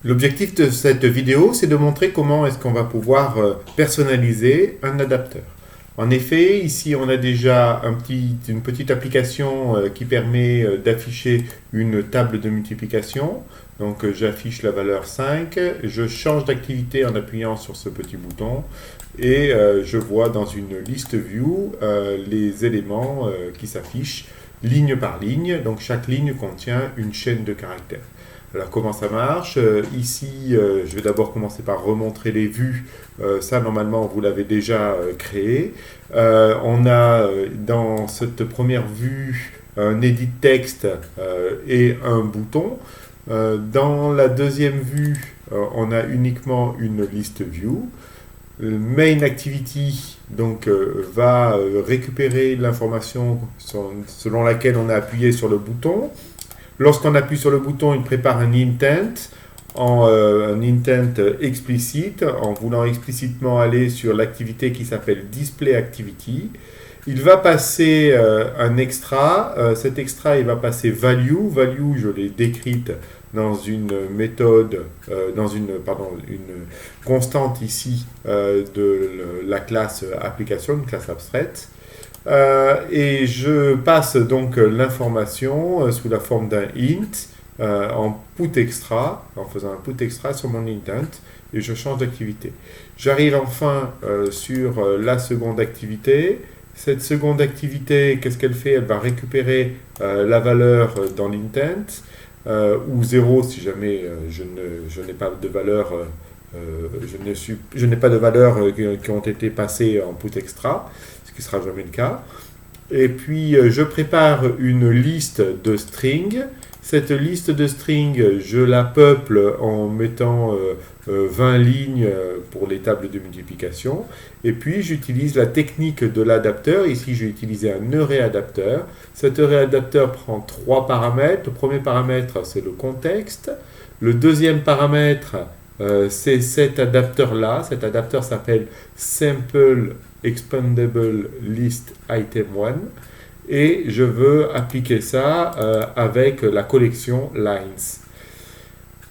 L'objectif de cette vidéo, c'est de montrer comment est-ce qu'on va pouvoir personnaliser un adapteur. En effet, ici, on a déjà une petite application qui permet d'afficher une table de multiplication. Donc, j'affiche la valeur 5, je change d'activité en appuyant sur ce petit bouton et je vois dans une liste view les éléments qui s'affichent ligne par ligne. Donc, chaque ligne contient une chaîne de caractères. Alors comment ça marche? Ici, je vais d'abord commencer par remontrer les vues. Ça, normalement, vous l'avez déjà créé. On a dans cette première vue un edit texte et un bouton. Dans la deuxième vue, on a uniquement une liste view. Le main activity donc, va récupérer l'information selon laquelle on a appuyé sur le bouton. Lorsqu'on appuie sur le bouton, il prépare un intent, un intent explicite, en voulant explicitement aller sur l'activité qui s'appelle Display Activity. Il va passer un extra. Cet extra, il va passer value. Value, je l'ai décrite dans une méthode, une constante ici de la classe application, une classe abstraite. Et je passe donc l'information sous la forme d'un int en put extra, en faisant un put extra sur mon intent, et je change d'activité. J'arrive enfin sur la seconde activité. Cette seconde activité, qu'est-ce qu'elle fait? Elle va récupérer la valeur dans l'intent, ou 0 si jamais je n'ai pas de valeur. Je n'ai pas de valeurs qui ont été passées en put extra, ce qui ne sera jamais le cas. Et puis, je prépare une liste de strings. Cette liste de strings, je la peuple en mettant 20 lignes pour les tables de multiplication. Et puis, j'utilise la technique de l'adapteur. Ici, j'ai utilisé un array-adapteur. Cet array-adapteur prend 3 paramètres. Le premier paramètre, c'est le contexte. Le deuxième paramètre, c'est cet adapteur-là. Cet adapteur s'appelle Sample Expandable List Item 1. Et je veux appliquer ça avec la collection Lines.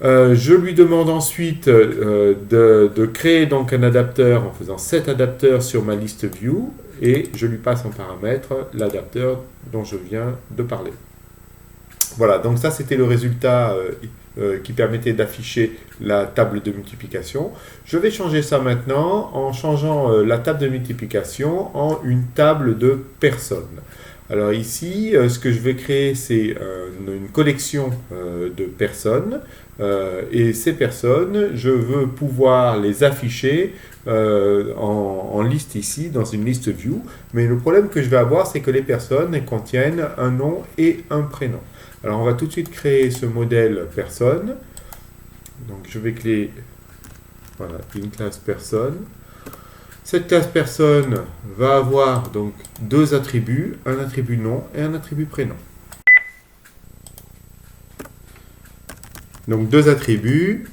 Je lui demande ensuite de créer donc un adapteur en faisant cet adapteur sur ma liste view. Et je lui passe en paramètre l'adapteur dont je viens de parler. Voilà, donc ça c'était le résultat qui permettait d'afficher la table de multiplication. Je vais changer ça maintenant en changeant la table de multiplication en une table de personnes. Alors ici, ce que je vais créer, c'est une collection de personnes. Et ces personnes, je veux pouvoir les afficher en liste ici, dans une liste view. Mais le problème que je vais avoir, c'est que les personnes elles contiennent un nom et un prénom. Alors on va tout de suite créer ce modèle personne. Donc je vais créer une classe personne. Cette classe personne va avoir donc deux attributs, un attribut nom et un attribut prénom. Donc deux attributs.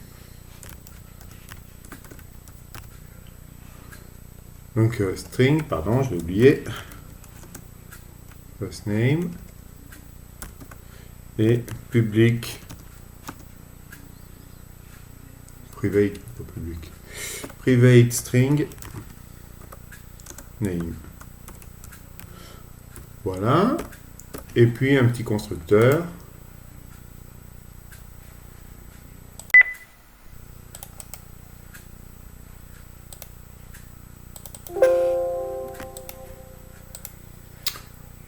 Donc string, pardon, je l'ai oublié. First name. Et public. Private, pas public. Private string. Name. Voilà. Et puis un petit constructeur.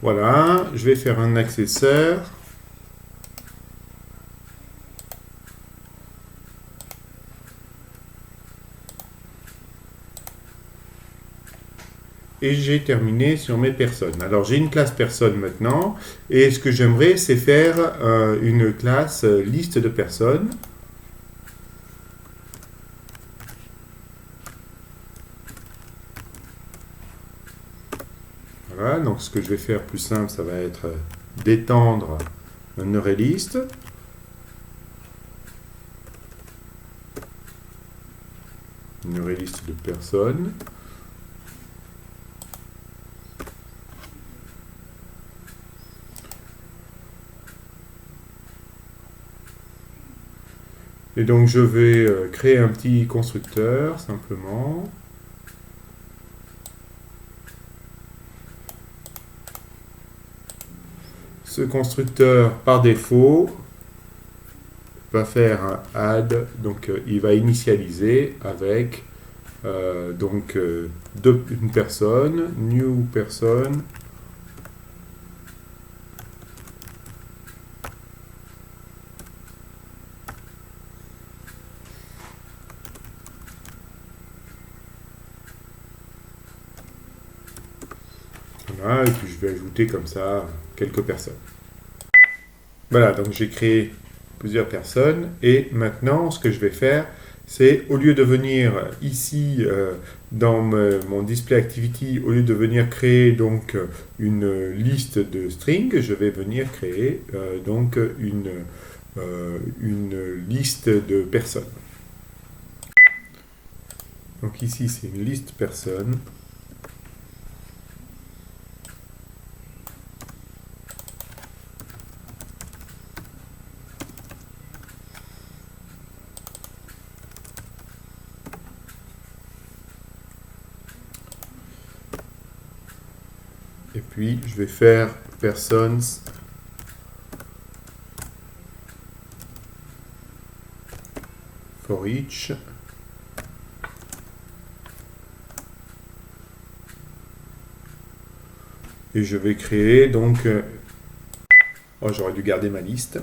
Voilà, je vais faire un accesseur. Et j'ai terminé sur mes personnes. Alors j'ai une classe personne maintenant, et ce que j'aimerais, c'est faire une classe liste de personnes. Voilà, donc ce que je vais faire plus simple, ça va être d'étendre un array list. Une array list de personnes. Et donc je vais créer un petit constructeur simplement. Ce constructeur par défaut va faire un add, donc il va initialiser avec une personne, new person, voilà, et puis je vais ajouter comme ça quelques personnes. Voilà, donc j'ai créé plusieurs personnes et maintenant ce que je vais faire, c'est au lieu de venir ici dans mon display activity, au lieu de venir créer donc une liste de strings, je vais venir créer donc une liste de personnes. Donc ici c'est une liste personnes. Et puis, je vais faire persons for each. Et je vais créer donc... oh, j'aurais dû garder ma liste.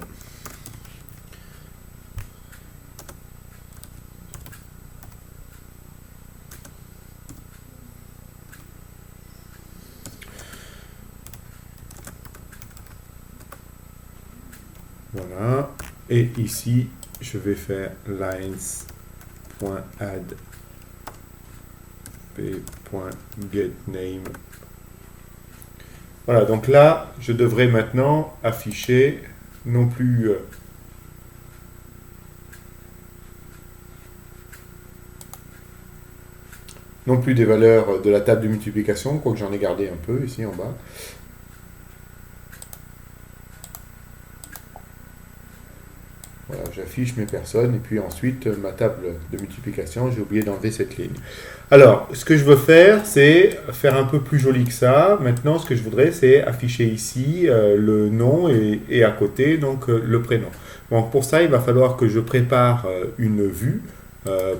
Voilà. Et ici, je vais faire lines.add p.getName. Voilà, donc là, je devrais maintenant afficher non plus des valeurs de la table de multiplication, quoique j'en ai gardé un peu ici en bas. Voilà, j'affiche mes personnes et puis ensuite ma table de multiplication, j'ai oublié d'enlever cette ligne. Alors, ce que je veux faire, c'est faire un peu plus joli que ça. Maintenant, ce que je voudrais, c'est afficher ici le nom et à côté, donc le prénom. Donc pour ça, il va falloir que je prépare une vue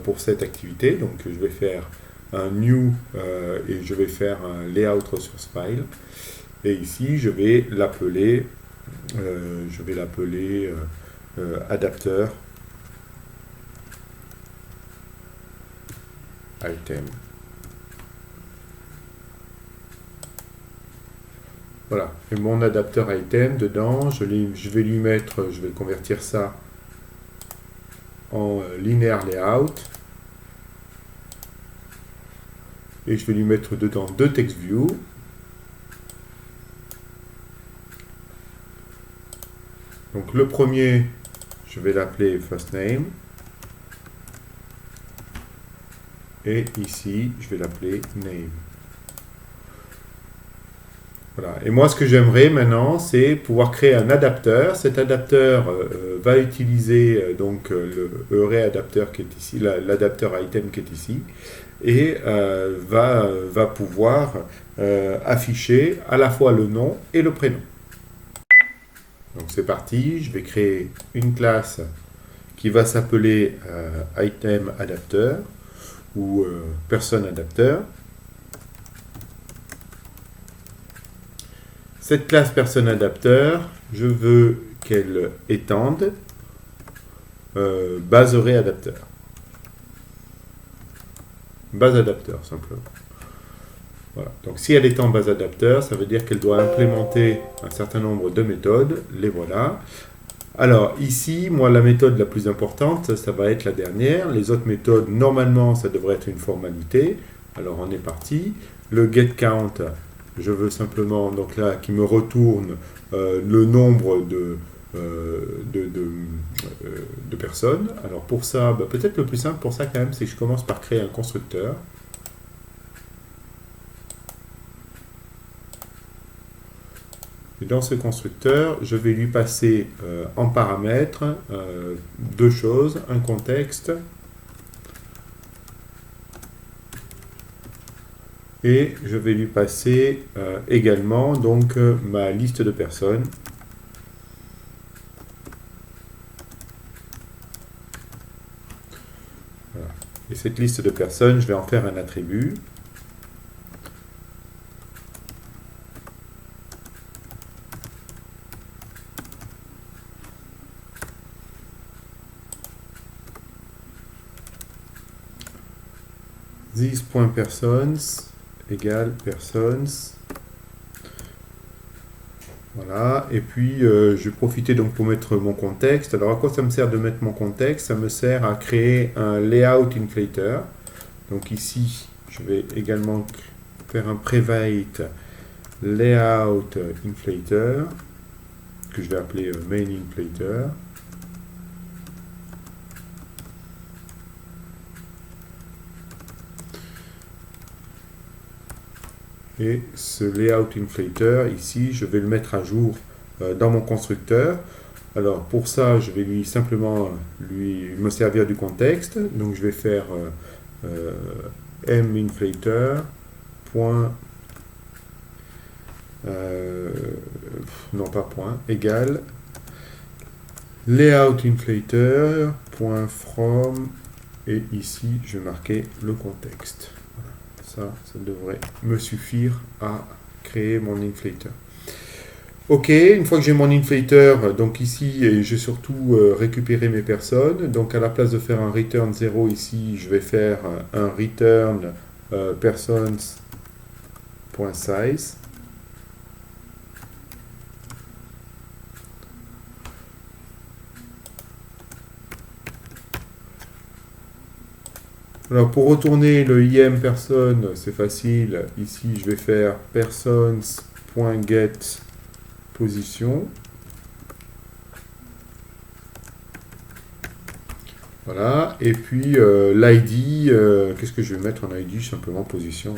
pour cette activité. Donc je vais faire un new et je vais faire un layout resource file. Et ici, je vais l'appeler adapteur item. Voilà, et mon adapteur item dedans, je vais lui mettre, je vais convertir ça en linear layout et je vais lui mettre dedans deux text views. Donc le premier, je vais l'appeler first name. Et ici, je vais l'appeler name. Voilà. Et moi, ce que j'aimerais maintenant, c'est pouvoir créer un adapteur. Cet adapteur va utiliser donc le array adapteur qui est ici, l'adapteur item qui est ici, et va pouvoir afficher à la fois le nom et le prénom. Donc c'est parti, je vais créer une classe qui va s'appeler item adapteur ou person adapteur. Cette classe person adapteur, je veux qu'elle étende base array adapteur. Base adapteur simplement. Voilà. Donc si elle est en base adapteur, ça veut dire qu'elle doit implémenter un certain nombre de méthodes. Les voilà. Alors ici, moi la méthode la plus importante, ça va être la dernière. Les autres méthodes, normalement, ça devrait être une formalité. Alors on est parti. Le getCount, je veux simplement, donc là, qui me retourne le nombre de personnes. Alors pour ça, peut-être le plus simple pour ça quand même, c'est que je commence par créer un constructeur. Et dans ce constructeur, je vais lui passer en paramètres deux choses, un contexte et je vais lui passer également donc ma liste de personnes. Voilà. Et cette liste de personnes, je vais en faire un attribut. This.persons égale persons. Voilà, et puis je vais profiter donc pour mettre mon contexte. Alors à quoi ça me sert de mettre mon contexte? Ça me sert à créer un layout inflator. Donc ici, je vais également faire un private layout inflator que je vais appeler main inflator. Et ce layout inflator, ici, je vais le mettre à jour dans mon constructeur. Alors pour ça, je vais simplement me servir du contexte. Donc je vais faire minflator. Non pas point, égal layout inflator .from et ici je vais marquer le contexte. Voilà. Ça devrait me suffire à créer mon inflator. Ok, une fois que j'ai mon inflator, donc ici, j'ai surtout récupéré mes personnes. Donc à la place de faire un return 0 ici, je vais faire un return persons.size. Alors pour retourner le IM personne, c'est facile. Ici, je vais faire persons.get position. Voilà, et puis l'ID, qu'est-ce que je vais mettre en ID? Simplement position.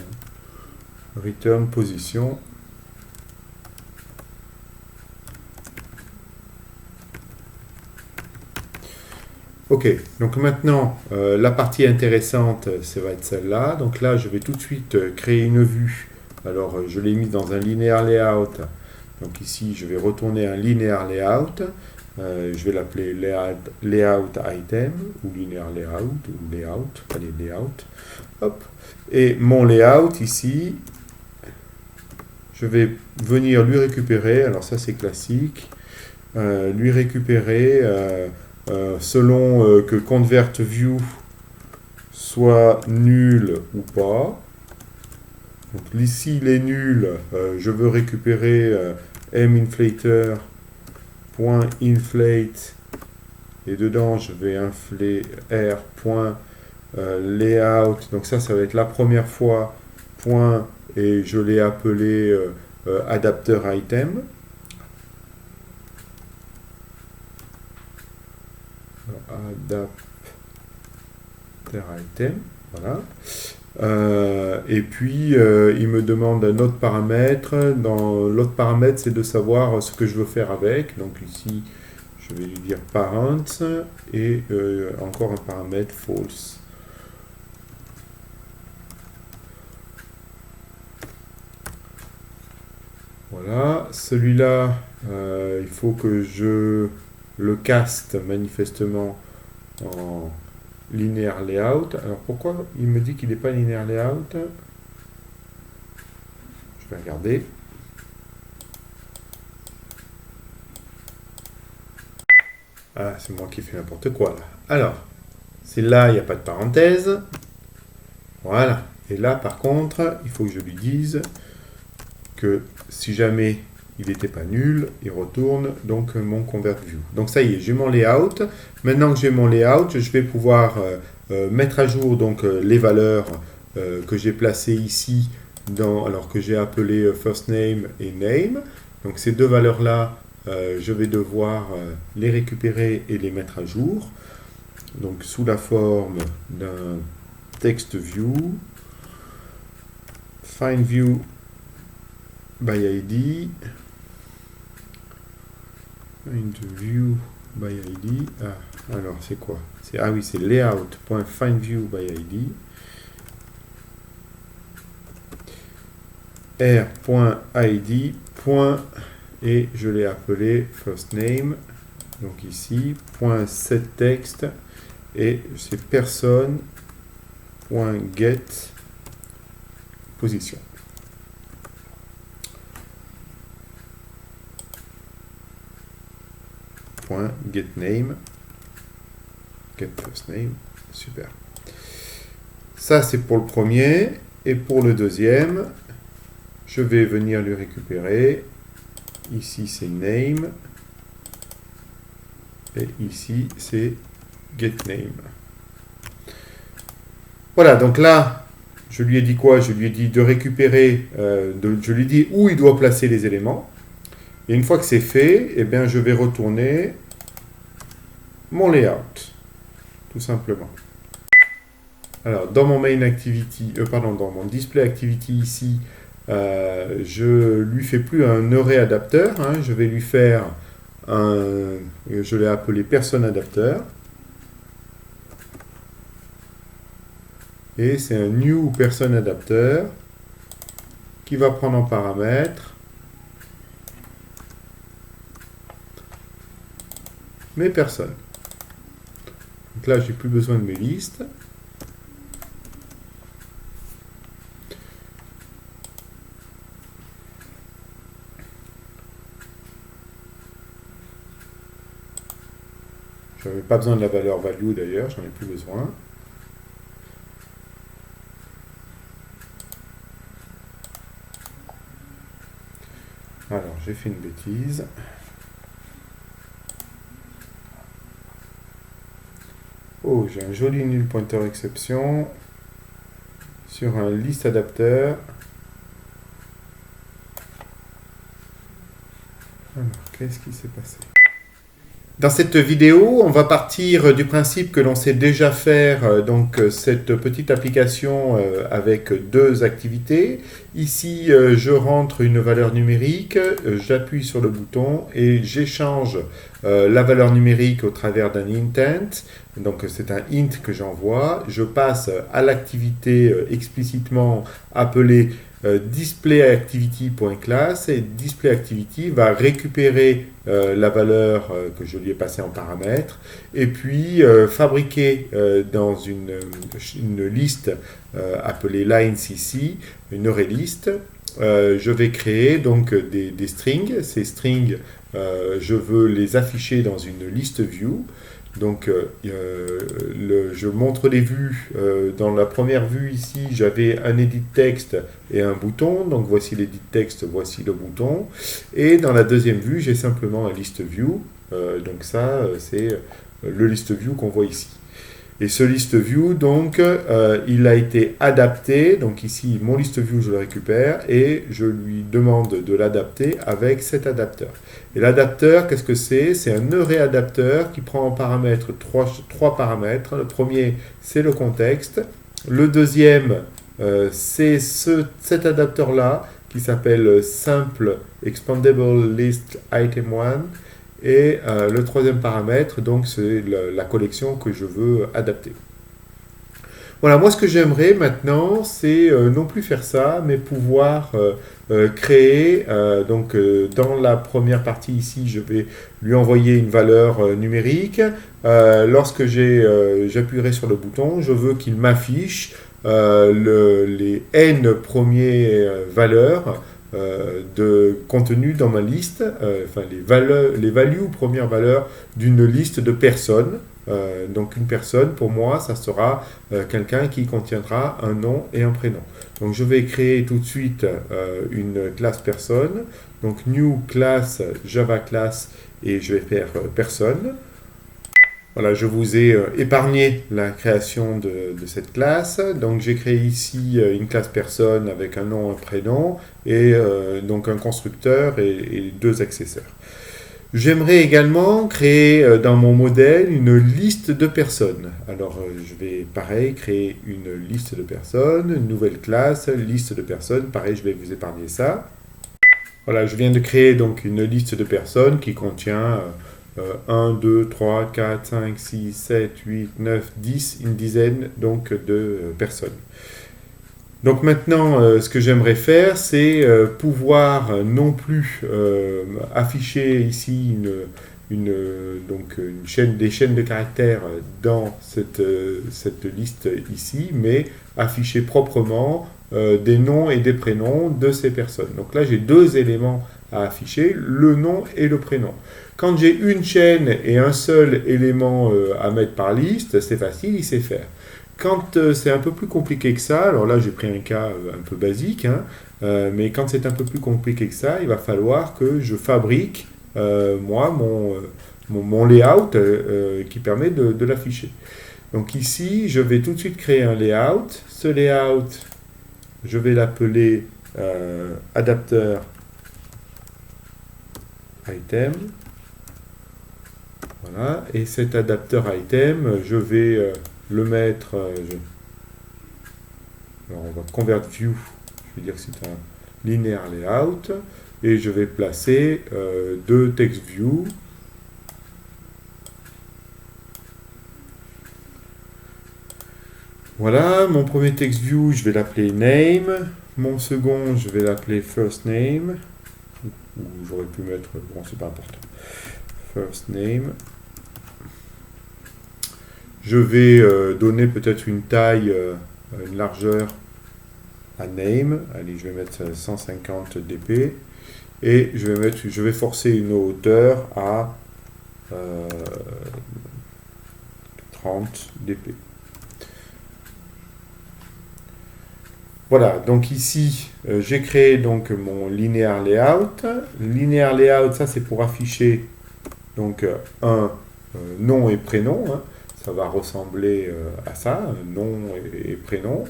Return position. Ok, donc maintenant, la partie intéressante, ça va être celle-là. Donc là, je vais tout de suite créer une vue. Alors, je l'ai mis dans un linear layout. Donc ici, je vais retourner un linear layout. Je vais l'appeler layout item ou linear layout ou layout, allez layout. Hop. Et mon layout ici, je vais venir lui récupérer. Alors ça c'est classique. Lui récupérer selon que convertView soit nul ou pas. Donc ici il est nul. Je veux récupérer minflator .inflate et dedans je vais infler r.layout, donc ça va être la première fois point et je l'ai appelé adapter item. Adapter item, voilà. Et puis il me demande un autre paramètre. Dans l'autre paramètre, c'est de savoir ce que je veux faire avec. Donc ici, je vais lui dire parent et encore un paramètre false. Voilà, celui-là, il faut que je le caste manifestement en linear layout. Alors pourquoi il me dit qu'il n'est pas linear layout? Je vais regarder. Ah, c'est moi qui fais n'importe quoi là. Alors, c'est là, il n'y a pas de parenthèse. Voilà. Et là, par contre, il faut que je lui dise que si jamais il n'était pas nul, il retourne donc mon convertView. Donc ça y est, j'ai mon layout. Maintenant que j'ai mon layout, je vais pouvoir mettre à jour donc les valeurs que j'ai placées ici, alors que j'ai appelé first name et name. Donc ces deux valeurs-là, je vais devoir les récupérer et les mettre à jour. Donc sous la forme d'un text view, find view by ID. Find view by ID. Ah, alors c'est quoi? Ah oui, c'est layout.findView by ID. r.id. Et je l'ai appelé first name. Donc ici, .setText. Et c'est personne.get position. .getName. Get first name. Super. Ça, c'est pour le premier. Et pour le deuxième, je vais venir le récupérer. Ici, c'est name. Et ici, c'est getName. Voilà, donc là, je lui ai dit quoi? Je lui ai dit de récupérer, je lui ai dit où il doit placer les éléments. Et une fois que c'est fait, eh bien, je vais retourner mon layout, tout simplement. Alors, dans mon main activity, dans mon display activity ici, je lui fais plus un array adapteur, hein, je vais lui faire je l'ai appelé person adapteur. Et c'est un new person adapteur qui va prendre en paramètre mes personnes. Donc là, j'ai plus besoin de mes listes. Je n'avais pas besoin de la valeur value d'ailleurs, j'en ai plus besoin. Alors, j'ai fait une bêtise. Oh, j'ai un joli nul pointer exception sur un list adapteur. Alors, qu'est-ce qui s'est passé? Dans cette vidéo, on va partir du principe que l'on sait déjà faire cette petite application avec deux activités. Ici, je rentre une valeur numérique, j'appuie sur le bouton et j'échange la valeur numérique au travers d'un intent. Donc c'est un int que j'envoie. Je passe à l'activité explicitement appelée displayActivity.class et displayActivity va récupérer la valeur que je lui ai passée en paramètre et puis fabriquer dans une liste appelée lines ici, une arraylist. Je vais créer donc des strings. Ces strings, je veux les afficher dans une liste view. Donc, je montre les vues. Dans la première vue ici, j'avais un edit texte et un bouton. Donc, voici l'edit texte, voici le bouton. Et dans la deuxième vue, j'ai simplement un list view. Donc, ça, c'est le list view qu'on voit ici. Et ce list view, donc, il a été adapté. Donc ici, mon list view, je le récupère et je lui demande de l'adapter avec cet adapteur. Et l'adapteur, qu'est-ce que c'est? C'est un array adapteur qui prend en paramètre trois paramètres. Le premier, c'est le contexte. Le deuxième, c'est cet adapteur-là qui s'appelle Simple Expandable List Item 1. Et le troisième paramètre, donc, c'est la collection que je veux adapter. Voilà, moi ce que j'aimerais maintenant, c'est non plus faire ça, mais pouvoir créer, dans la première partie ici, je vais lui envoyer une valeur numérique. Lorsque j'appuierai sur le bouton, je veux qu'il m'affiche les n premières valeurs de contenu dans ma liste, les values, premières valeurs d'une liste de personnes. Donc une personne, pour moi, ça sera quelqu'un qui contiendra un nom et un prénom. Donc je vais créer tout de suite une classe personne. Donc new class Java class et je vais faire personne. Voilà, je vous ai épargné la création de cette classe. Donc j'ai créé ici une classe personne avec un nom, un prénom et donc un constructeur et deux accessoires. J'aimerais également créer dans mon modèle une liste de personnes. Alors je vais pareil créer une liste de personnes, une nouvelle classe, liste de personnes. Pareil, je vais vous épargner ça. Voilà, je viens de créer donc une liste de personnes qui contient 1, 2, 3, 4, 5, 6, 7, 8, 9, 10, une dizaine donc de personnes. Donc maintenant, ce que j'aimerais faire, c'est pouvoir non plus afficher ici des chaînes de caractères dans cette liste ici, mais afficher proprement des noms et des prénoms de ces personnes. Donc là, j'ai deux éléments à afficher, le nom et le prénom. Quand j'ai une chaîne et un seul élément à mettre par liste, c'est facile, il sait faire. Quand c'est un peu plus compliqué que ça, alors là j'ai pris un cas un peu basique, hein, mais quand c'est un peu plus compliqué que ça, il va falloir que je fabrique moi mon layout qui permet de l'afficher. Donc ici, je vais tout de suite créer un layout. Ce layout, je vais l'appeler adapteur item. Voilà, et cet adapteur item, je vais le mettre. Alors on va convert view, je vais dire que c'est un linéaire layout, et je vais placer deux text view. Voilà, mon premier text view, je vais l'appeler name. Mon second, je vais l'appeler first name. Ou j'aurais pu mettre, bon, c'est pas important. First name. Je vais donner peut-être une taille, une largeur à name. Allez, je vais mettre 150 dp. Et je vais forcer une hauteur à 30 dp. Voilà, donc ici, j'ai créé donc mon linéaire layout. Linéaire layout, ça c'est pour afficher donc un nom et prénom. Hein. Ça va ressembler à ça, nom et prénom.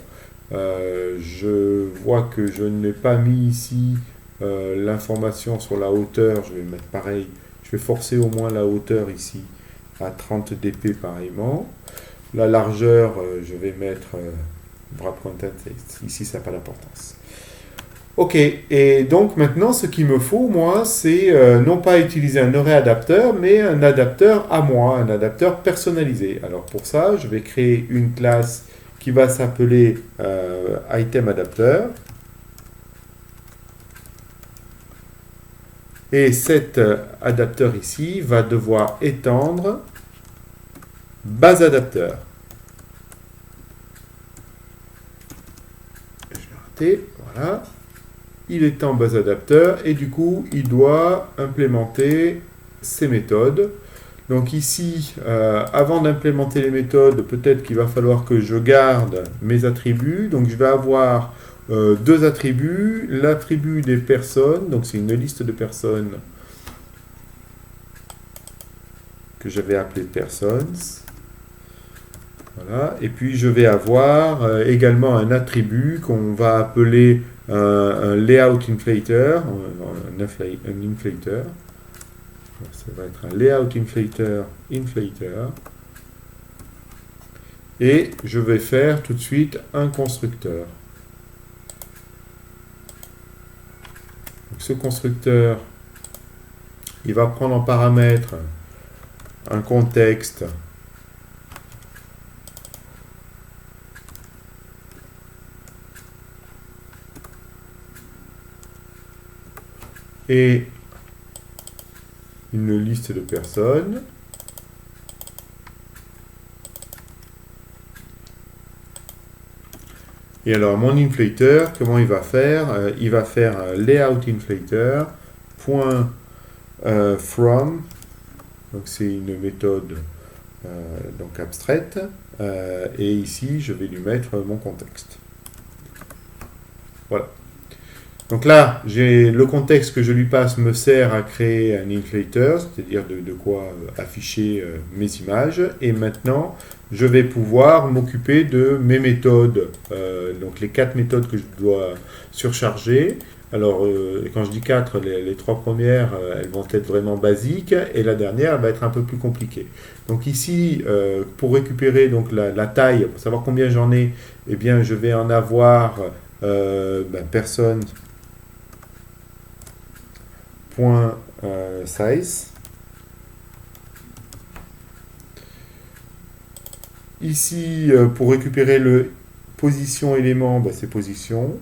Je vois que je n'ai pas mis ici l'information sur la hauteur. Je vais mettre pareil. Je vais forcer au moins la hauteur ici à 30 dp pareillement. La largeur, je vais mettre wrap content, ici ça n'a pas d'importance. Ok, et donc maintenant ce qu'il me faut, moi, c'est non pas utiliser un array adapteur, mais un adapteur à moi, un adapteur personnalisé. Alors pour ça, je vais créer une classe qui va s'appeler item adapteur. Et cet adapteur ici va devoir étendre base adapteur. Je vais rater, voilà. Il étend base adapteur et du coup, il doit implémenter ces méthodes. Donc ici, avant d'implémenter les méthodes, peut-être qu'il va falloir que je garde mes attributs. Donc je vais avoir deux attributs. L'attribut des personnes, donc c'est une liste de personnes que je vais appeler persons. Voilà. Et puis je vais avoir également un attribut qu'on va appeler un layout inflator, un inflator. Ça va être un layout inflator. Et je vais faire tout de suite un constructeur. Donc ce constructeur, il va prendre en paramètre un contexte et une liste de personnes. Et alors mon inflator, comment il va faire? Il va faire un layout inflator point from, donc c'est une méthode donc abstraite, et ici je vais lui mettre mon contexte. Voilà. Donc là, le contexte que je lui passe me sert à créer un inflator, c'est-à-dire de quoi afficher mes images. Et maintenant, je vais pouvoir m'occuper de mes méthodes, donc les 4 méthodes que je dois surcharger. Alors, quand je dis 4, les 3 premières, elles vont être vraiment basiques, et la dernière, elle va être un peu plus compliquée. Donc ici, pour récupérer donc, la taille, pour savoir combien j'en ai, eh bien, je vais en avoir personne size. Ici, pour récupérer le position élément, bah, c'est position.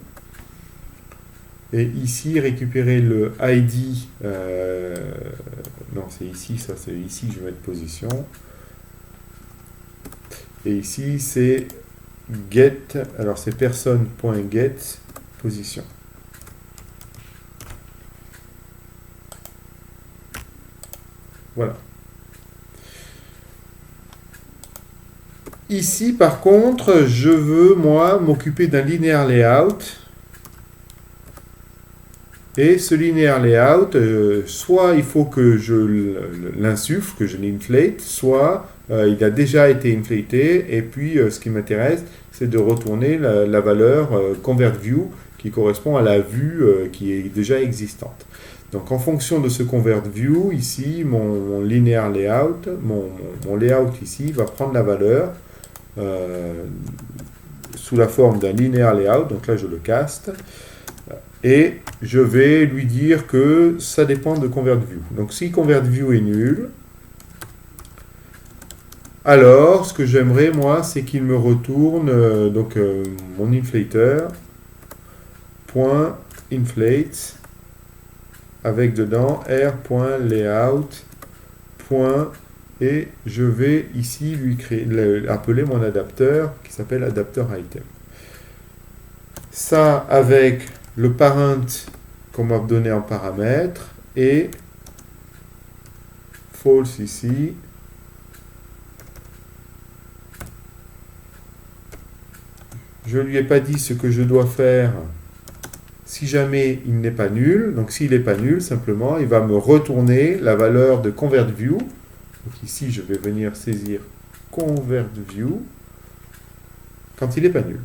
Et ici, récupérer le ID, non, c'est ici, ça c'est ici que je vais mettre position. Et ici, c'est get, alors c'est personne.get position. Voilà. Ici, par contre, je veux, moi, m'occuper d'un linéaire layout. Et ce linéaire layout, soit il faut que je l'insuffle, que je l'inflate, soit il a déjà été inflaté. Et puis, ce qui m'intéresse, c'est de retourner la valeur convertView qui correspond à la vue qui est déjà existante. Donc, en fonction de ce convertView, ici, mon linéaire layout, mon layout ici, va prendre la valeur sous la forme d'un linéaire layout. Donc là, je le caste. Et je vais lui dire que ça dépend de convertView. Donc si convertView est nul, alors ce que j'aimerais moi, c'est qu'il me retourne mon inflator .inflate avec dedans r.layout. Et je vais ici lui appeler mon adapteur qui s'appelle adapteur item. Ça avec le parent qu'on m'a donné en paramètre et false ici. Je ne lui ai pas dit ce que je dois faire si jamais il n'est pas nul. Donc s'il n'est pas nul, simplement, il va me retourner la valeur de convertView. Donc ici, je vais venir saisir convertView quand il n'est pas nul.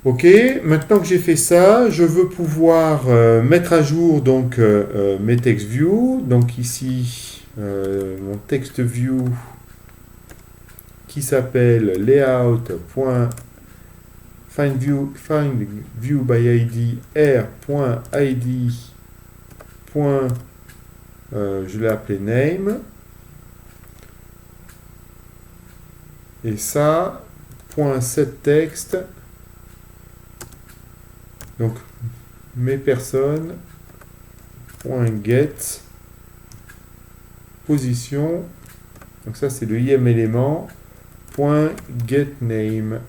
Ok, maintenant que j'ai fait ça, je veux pouvoir mettre à jour donc mes text view. Donc ici, mon text view qui s'appelle layout.findView by ID r.id. Je l'ai appelé name. Et ça, .setText. Donc, mes personnes, .get, position, donc ça c'est le im élément, .getName.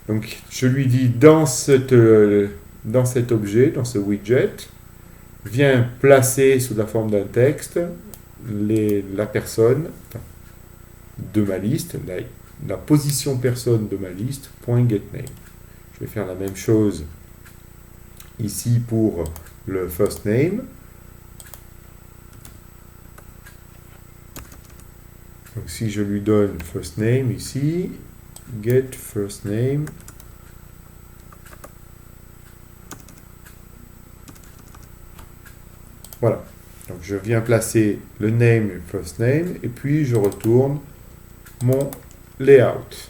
Donc, je lui dis dans cet objet, dans ce widget, viens placer sous la forme d'un texte la personne de ma liste, la position personne de ma liste, .getName. Je vais faire la même chose ici pour le first name. Donc si je lui donne first name ici, get first name. Voilà. Donc je viens placer le name et first name et puis je retourne mon layout.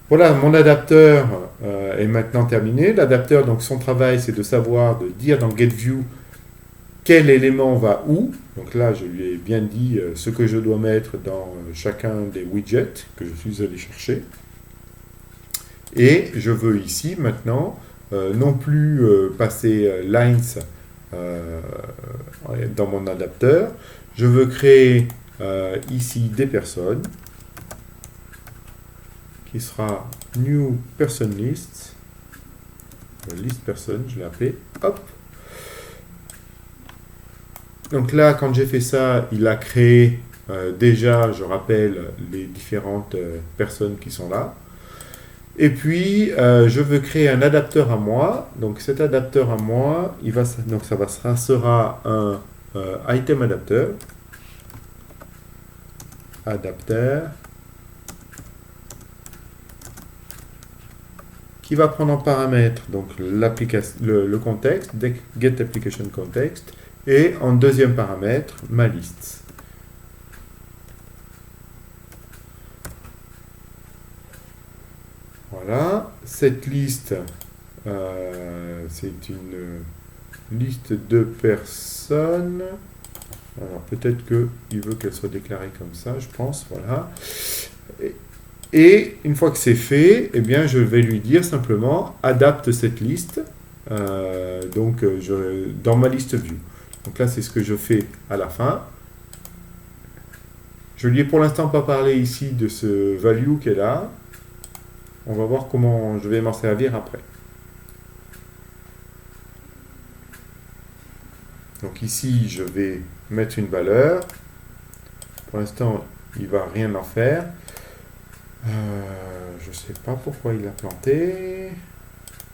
Voilà, mon adapteur est maintenant terminé. L'adapteur, donc son travail, c'est de savoir, de dire dans GetView quel élément va où. Donc là, je lui ai bien dit ce que je dois mettre dans chacun des widgets que je suis allé chercher. Et je veux ici, maintenant, non plus passer lines dans mon adapteur. Je veux créer ici des personnes qui sera new person list, list personne, je l'ai appelé, hop. Donc là, quand j'ai fait ça, il a créé déjà, je rappelle, les différentes personnes qui sont là. Et puis, je veux créer un adapteur à moi. Donc cet adapteur à moi, ça sera un item adapteur. Adapteur. Qui va prendre en paramètre donc le contexte, get application context, et en deuxième paramètre, ma liste. Voilà, cette liste, C'est une liste de personnes. Alors peut-être qu'il veut qu'elle soit déclarée comme ça, je pense, voilà. Et une fois que c'est fait, eh bien, je vais lui dire simplement adapte cette liste dans ma liste view. Donc là, c'est ce que je fais à la fin. Je lui ai pour l'instant pas parlé ici de ce value qui est là. On va voir comment je vais m'en servir après. Donc ici, je vais mettre une valeur. Pour l'instant, il ne va rien en faire. Je ne sais pas pourquoi il l'a planté.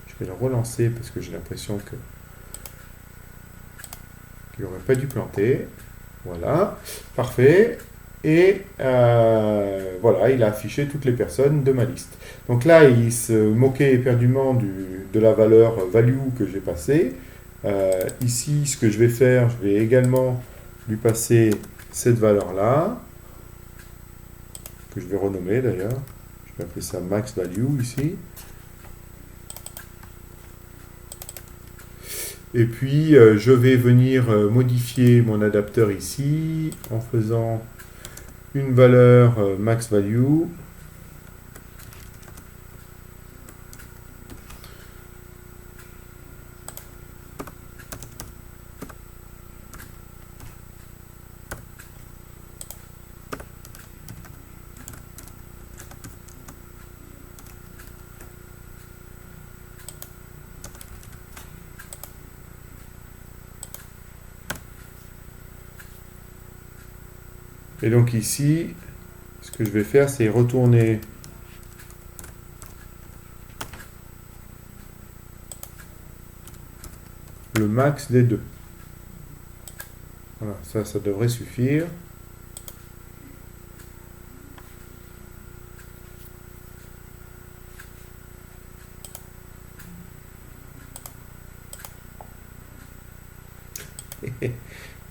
Je vais le relancer parce que j'ai l'impression qu'il n'aurait pas dû planter. Voilà, parfait. Et voilà, il a affiché toutes les personnes de ma liste. Donc là, il se moquait éperdument de la valeur value que j'ai passée. Ici, ce que je vais faire, je vais également lui passer cette valeur-là, que je vais renommer d'ailleurs. Je vais appeler ça max value ici. Et puis, je vais venir modifier mon adapteur ici en faisant une valeur max value. Et donc ici, ce que je vais faire, c'est retourner le max des deux. Voilà, ça devrait suffire.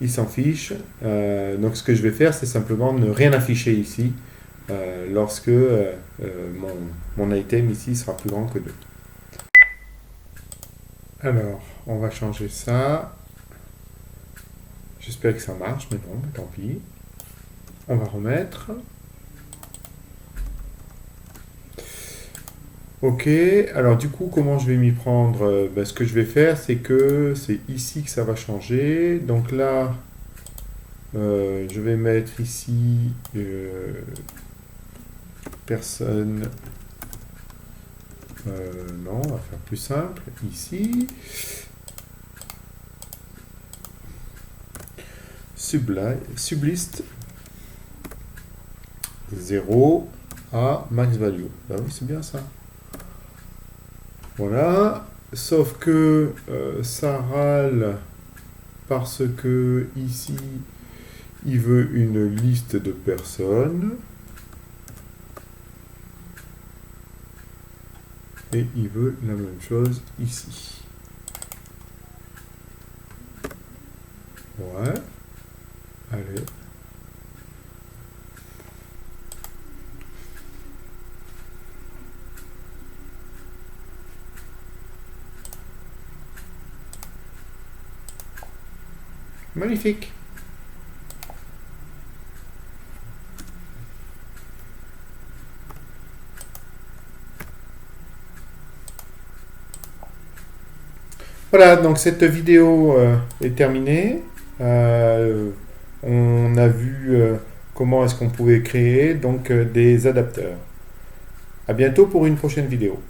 Il s'en fiche. Donc ce que je vais faire, c'est simplement ne rien afficher ici lorsque mon item ici sera plus grand que 2. Alors, on va changer ça. J'espère que ça marche, mais bon, tant pis. On va remettre. Ok, alors du coup, comment je vais m'y prendre? Ce que je vais faire, c'est que c'est ici que ça va changer. Donc là, je vais mettre ici personne. Non, on va faire plus simple. Ici, sublist 0 à max value. Ah oui, c'est bien ça. Voilà, sauf que ça râle parce que ici, il veut une liste de personnes. Et il veut la même chose ici. Ouais. Allez. Magnifique. Voilà, donc cette vidéo est terminée. On a vu comment est-ce qu'on pouvait créer donc des adapteurs. À bientôt pour une prochaine vidéo.